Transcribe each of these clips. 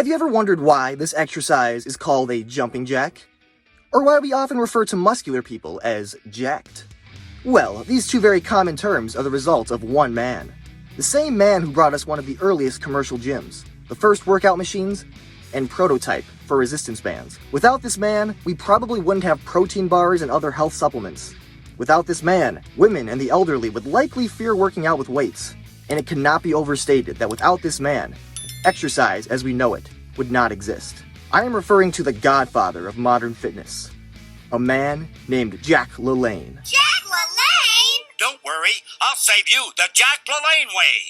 Have you ever wondered why this exercise is called a jumping jack? Or why we often refer to muscular people as jacked? Well, these two very common terms are the result of one man. The same man who brought us one of the earliest commercial gyms, the first workout machines, and prototype for resistance bands. Without this man, we probably wouldn't have protein bars and other health supplements. Without this man, women and the elderly would likely fear working out with weights. And it cannot be overstated that without this man, exercise as we know it would not exist. I am referring to the godfather of modern fitness, a man named Jack LaLanne. Jack LaLanne? Don't worry, I'll save you the Jack LaLanne way.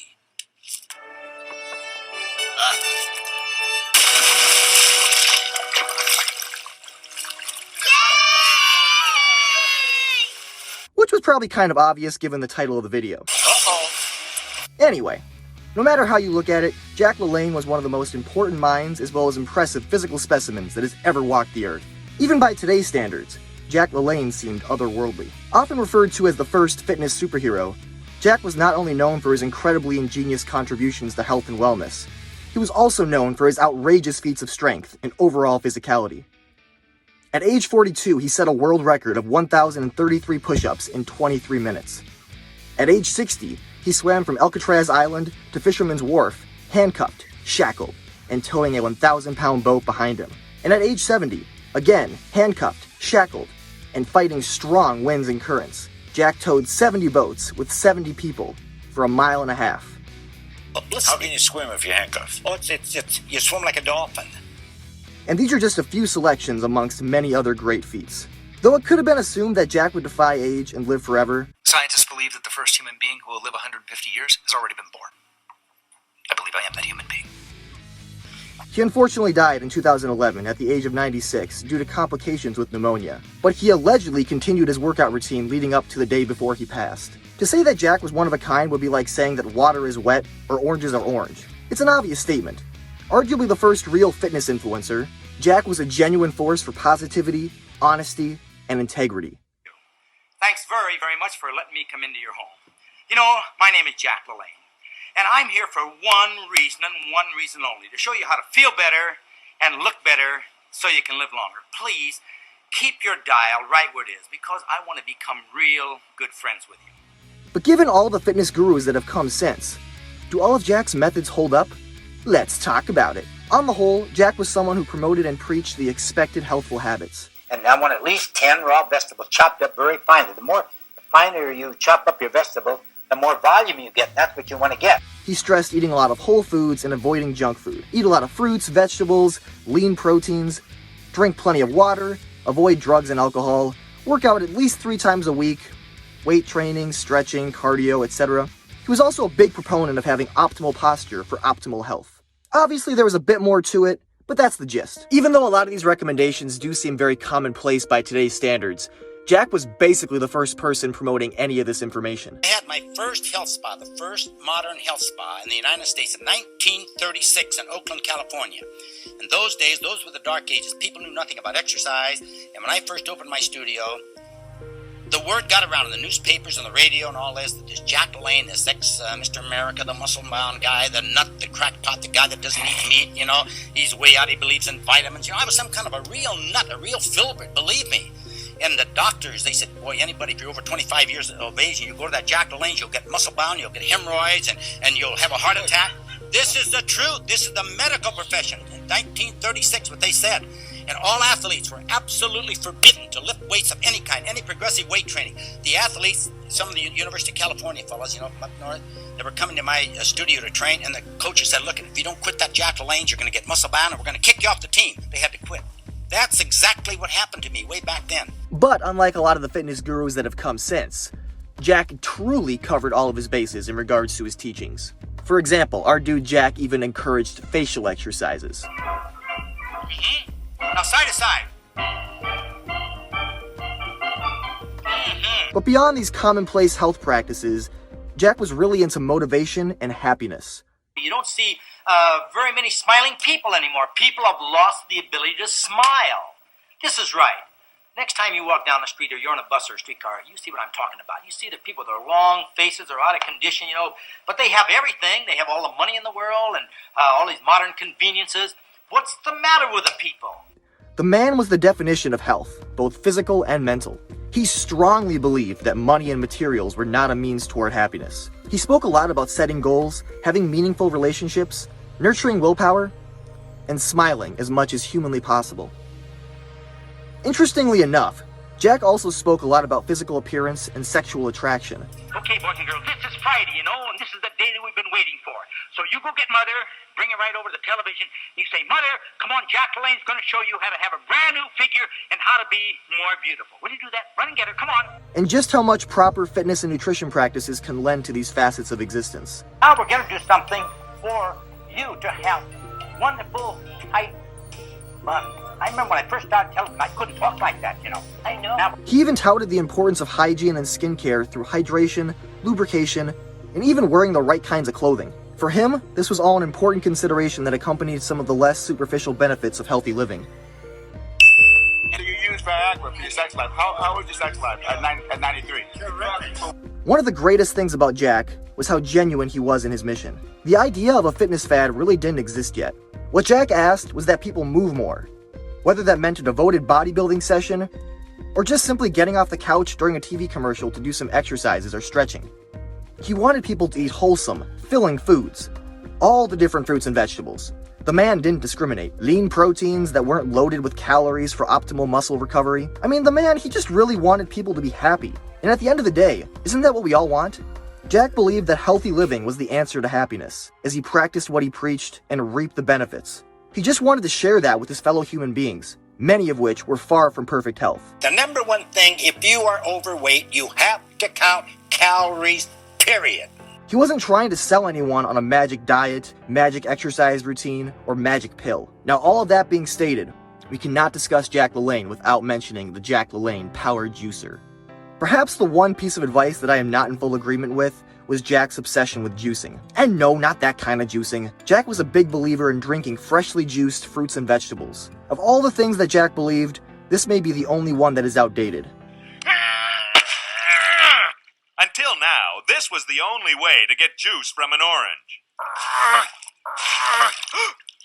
Which was probably kind of obvious given the title of the video. Uh-oh. Anyway, no matter how you look at it, Jack LaLanne was one of the most important minds as well as impressive physical specimens that has ever walked the earth. Even by today's standards, Jack LaLanne seemed otherworldly. Often referred to as the first fitness superhero, Jack was not only known for his incredibly ingenious contributions to health and wellness, he was also known for his outrageous feats of strength and overall physicality. At age 42, he set a world record of 1,033 push-ups in 23 minutes. At age 60, he swam from Alcatraz Island to Fisherman's Wharf, handcuffed, shackled, and towing a 1,000-pound boat behind him. And at age 70, again, handcuffed, shackled, and fighting strong winds and currents, Jack towed 70 boats with 70 people for a mile and a half. How can you swim if you're handcuffed? Oh, you swim like a dolphin. And these are just a few selections amongst many other great feats. Though it could have been assumed that Jack would defy age and live forever, scientists believe that the first human being who will live 150 years has already been born. I believe I am that human being. he unfortunately died in 2011 at the age of 96 due to complications with pneumonia. But he allegedly continued his workout routine leading up to the day before he passed. To say that Jack was one of a kind would be like saying that water is wet or oranges are orange. It's an obvious statement. Arguably the first real fitness influencer, Jack was a genuine force for positivity, honesty, and integrity. Thanks very, very much for letting me come into your home. You know, my name is Jack LaLanne, and I'm here for one reason and one reason only, to show you how to feel better and look better so you can live longer. Please, keep your dial right where it is, because I want to become real good friends with you. But given all the fitness gurus that have come since, do all of Jack's methods hold up? Let's talk about it. On the whole, Jack was someone who promoted and preached the expected healthful habits. And I want at least 10 raw vegetables chopped up very finely. The finer you chop up your vegetable, the more volume you get. That's what you want to get. He stressed eating a lot of whole foods and avoiding junk food. Eat a lot of fruits, vegetables, lean proteins, drink plenty of water, avoid drugs and alcohol, work out at least 3 times a week, weight training, stretching, cardio, etc. He was also a big proponent of having optimal posture for optimal health. Obviously, there was a bit more to it, but that's the gist. Even though a lot of these recommendations do seem very commonplace by today's standards, Jack was basically the first person promoting any of this information. I had my first health spa, the first modern health spa in the United States in 1936 in Oakland, California. In those days, those were the dark ages. People knew nothing about exercise, and when I first opened my studio, the word got around in the newspapers and the radio and all this, that this Jack LaLanne, this Mr. America, the muscle-bound guy, the nut, the crackpot, the guy that doesn't eat meat, you know, he's way out, he believes in vitamins. You know, I was some kind of a real nut, a real filbert, believe me. And the doctors, they said, boy, anybody, if you're over 25 years of age and you go to that Jack LaLanne, you'll get muscle-bound, you'll get hemorrhoids, and you'll have a heart attack. This is the truth. This is the medical profession. In 1936, what they said. And all athletes were absolutely forbidden to lift weights of any kind, any progressive weight training. The athletes, some of the University of California fellows, you know, from up north, they were coming to my studio to train, and the coaches said, look, if you don't quit that Jack LaLanne, you're going to get muscle bound, and we're going to kick you off the team. They had to quit. That's exactly what happened to me way back then. But unlike a lot of the fitness gurus that have come since, Jack truly covered all of his bases in regards to his teachings. For example, our dude Jack even encouraged facial exercises. Mm-hmm. Now side to side. But beyond these commonplace health practices, Jack was really into motivation and happiness. You don't see very many smiling people anymore. People have lost the ability to smile. This is right. Next time you walk down the street or you're on a bus or a streetcar, you see what I'm talking about. You see the people with their long faces are out of condition, you know, but they have everything. They have all the money in the world and all these modern conveniences. What's the matter with the people? The man was the definition of health, both physical and mental. He strongly believed that money and materials were not a means toward happiness. He spoke a lot about setting goals, having meaningful relationships, nurturing willpower, and smiling as much as humanly possible. Interestingly enough, Jack also spoke a lot about physical appearance and sexual attraction. Okay, boys and girls, this is Friday, and this is the day that we've been waiting for. So you go get Mother, bring her right over to the television. You say, Mother, come on, Jack LaLanne's going to show you how to have a brand new figure and how to be more beautiful. Will you do that? Run and get her, come on. And just how much proper fitness and nutrition practices can lend to these facets of existence. Now we're going to do something for you to have wonderful, tight buns. I remember when I first started telling I couldn't talk like that, I know. Now, He even touted the importance of hygiene and skincare through hydration, lubrication, and even wearing the right kinds of clothing. For him, this was all an important consideration that accompanied some of the less superficial benefits of healthy living. Do you use Viagra for your sex life? How was your sex life at 93? One of the greatest things about Jack was how genuine he was in his mission. The idea of a fitness fad really didn't exist yet. What Jack asked was that people move more, whether that meant a devoted bodybuilding session, or just simply getting off the couch during a TV commercial to do some exercises or stretching. He wanted people to eat wholesome, filling foods, all the different fruits and vegetables. The man didn't discriminate. Lean proteins that weren't loaded with calories for optimal muscle recovery. The man, he just really wanted people to be happy. And at the end of the day, isn't that what we all want? Jack believed that healthy living was the answer to happiness, as he practiced what he preached and reaped the benefits. He just wanted to share that with his fellow human beings, many of which were far from perfect health. The number one thing, if you are overweight, you have to count calories, period. He wasn't trying to sell anyone on a magic diet, magic exercise routine, or magic pill. Now, all of that being stated, we cannot discuss Jack LaLanne without mentioning the Jack LaLanne Power Juicer. Perhaps the one piece of advice that I am not in full agreement with was Jack's obsession with juicing. And no, not that kind of juicing. Jack was a big believer in drinking freshly juiced fruits and vegetables. Of all the things that Jack believed, this may be the only one that is outdated. Until now, this was the only way to get juice from an orange.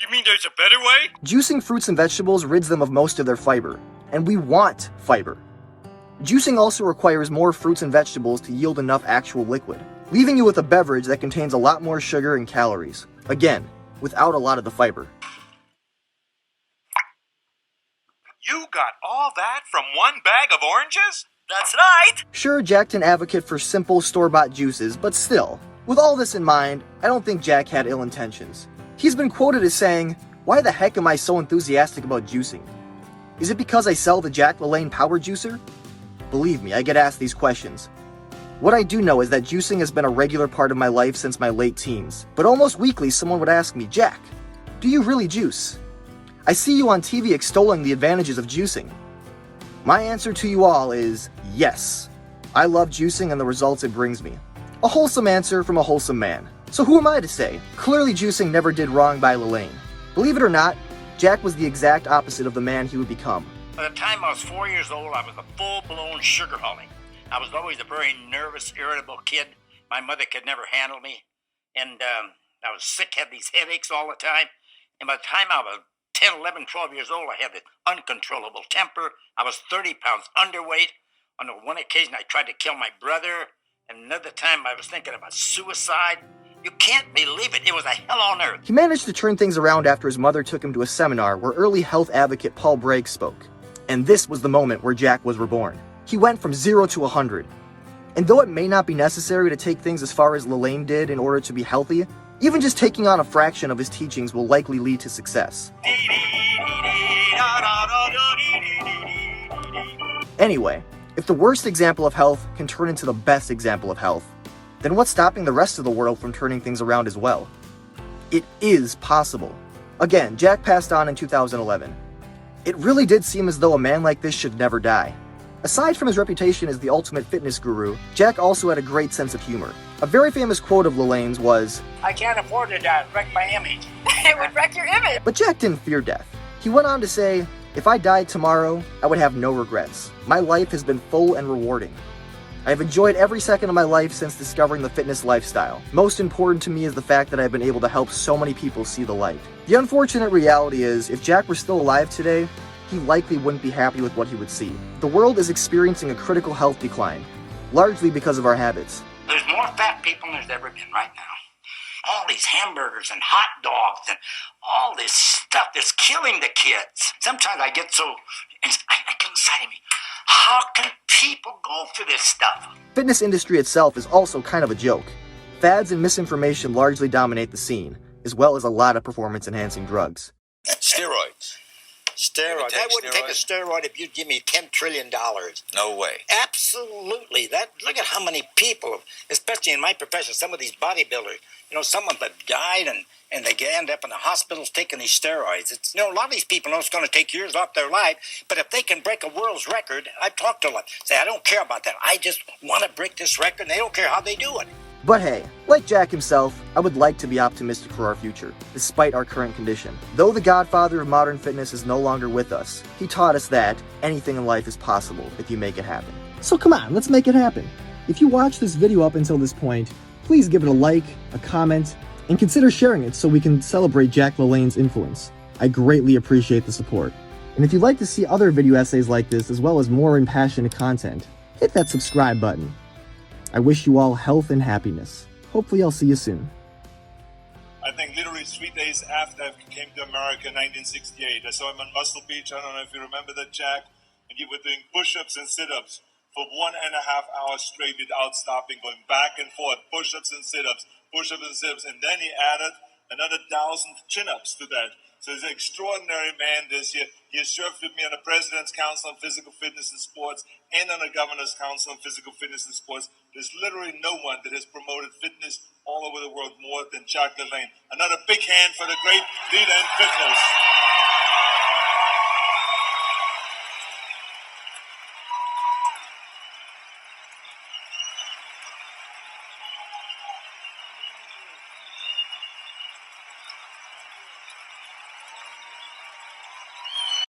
You mean there's a better way? Juicing fruits and vegetables rids them of most of their fiber, and we want fiber. Juicing also requires more fruits and vegetables to yield enough actual liquid, leaving you with a beverage that contains a lot more sugar and calories. Again, without a lot of the fiber. You got all that from one bag of oranges? That's right. Sure, Jack didn't advocate for simple store-bought juices, but still, with all this in mind, I don't think Jack had ill intentions. He's been quoted as saying, "Why the heck am I so enthusiastic about juicing? Is it because I sell the Jack LaLanne Power Juicer?" Believe me, I get asked these questions. What I do know is that juicing has been a regular part of my life since my late teens, but almost weekly someone would ask me, "Jack, do you really juice? I see you on TV extolling the advantages of juicing." My answer to you all is yes. I love juicing and the results it brings me. A wholesome answer from a wholesome man. So who am I to say? Clearly juicing never did wrong by LaLanne. Believe it or not, Jack was the exact opposite of the man he would become. By the time I was 4 years old, I was a full-blown sugar holic. I was always a very nervous, irritable kid. My mother could never handle me. And I was sick, had these headaches all the time. And by the time I was 10, 11, 12 years old, I had this uncontrollable temper. I was 30 pounds underweight. On one occasion, I tried to kill my brother. And another time, I was thinking about suicide. You can't believe it. It was a hell on earth. He managed to turn things around after his mother took him to a seminar where early health advocate Paul Bragg spoke. And this was the moment where Jack was reborn. He went from 0 to 100. And though it may not be necessary to take things as far as LaLanne did in order to be healthy, even just taking on a fraction of his teachings will likely lead to success. Anyway, if the worst example of health can turn into the best example of health, then what's stopping the rest of the world from turning things around as well? It is possible. Again, Jack passed on in 2011. It really did seem as though a man like this should never die. Aside from his reputation as the ultimate fitness guru, Jack also had a great sense of humor. A very famous quote of LaLanne's was, I can't afford to die. Wreck my image. It would wreck your image. but Jack didn't fear death. He went on to say, "If I died tomorrow, I would have no regrets. My life has been full and rewarding." I have enjoyed every second of my life since discovering the fitness lifestyle. Most important to me is the fact that I've been able to help so many people see the light. The unfortunate reality is, if Jack were still alive today, he likely wouldn't be happy with what he would see. The world is experiencing a critical health decline, largely because of our habits. There's more fat people than there's ever been right now. All these hamburgers and hot dogs and all this stuff that's killing the kids. Sometimes I get so, I get inside of me. How can people go for this stuff? Fitness industry itself is also kind of a joke. Fads and misinformation largely dominate the scene, as well as a lot of performance-enhancing drugs. Steroids. Steroids. I wouldn't take a steroid if you'd give me $10 trillion. No way. Absolutely. Look at how many people, especially in my profession, some of these bodybuilders, some of them have died and they end up in the hospitals taking these steroids. It's, a lot of these people know it's going to take years off their life, but if they can break a world's record, I've talked to them, say, I don't care about that. I just want to break this record, and they don't care how they do it. But hey, like Jack himself, I would like to be optimistic for our future, despite our current condition. Though the godfather of modern fitness is no longer with us, he taught us that anything in life is possible if you make it happen. So come on, let's make it happen. If you watched this video up until this point, please give it a like, a comment, and consider sharing it so we can celebrate Jack LaLanne's influence. I greatly appreciate the support. And if you'd like to see other video essays like this, as well as more impassioned content, hit that subscribe button. I wish you all health and happiness. Hopefully I'll see you soon. I think literally 3 days after I came to America in 1968, I saw him on Muscle Beach. I don't know if you remember that, Jack. And you were doing push-ups and sit-ups for 1.5 hours straight without stopping, going back and forth, push-ups and sit-ups, push-ups and sit-ups. And then he added another 1,000 chin-ups to that. So he's an extraordinary man this year. He has served with me on the President's Council on Physical Fitness and Sports and on the Governor's Council on Physical Fitness and Sports. There's literally no one that has promoted fitness all over the world more than Jack LaLanne. Another big hand for the great leader in fitness.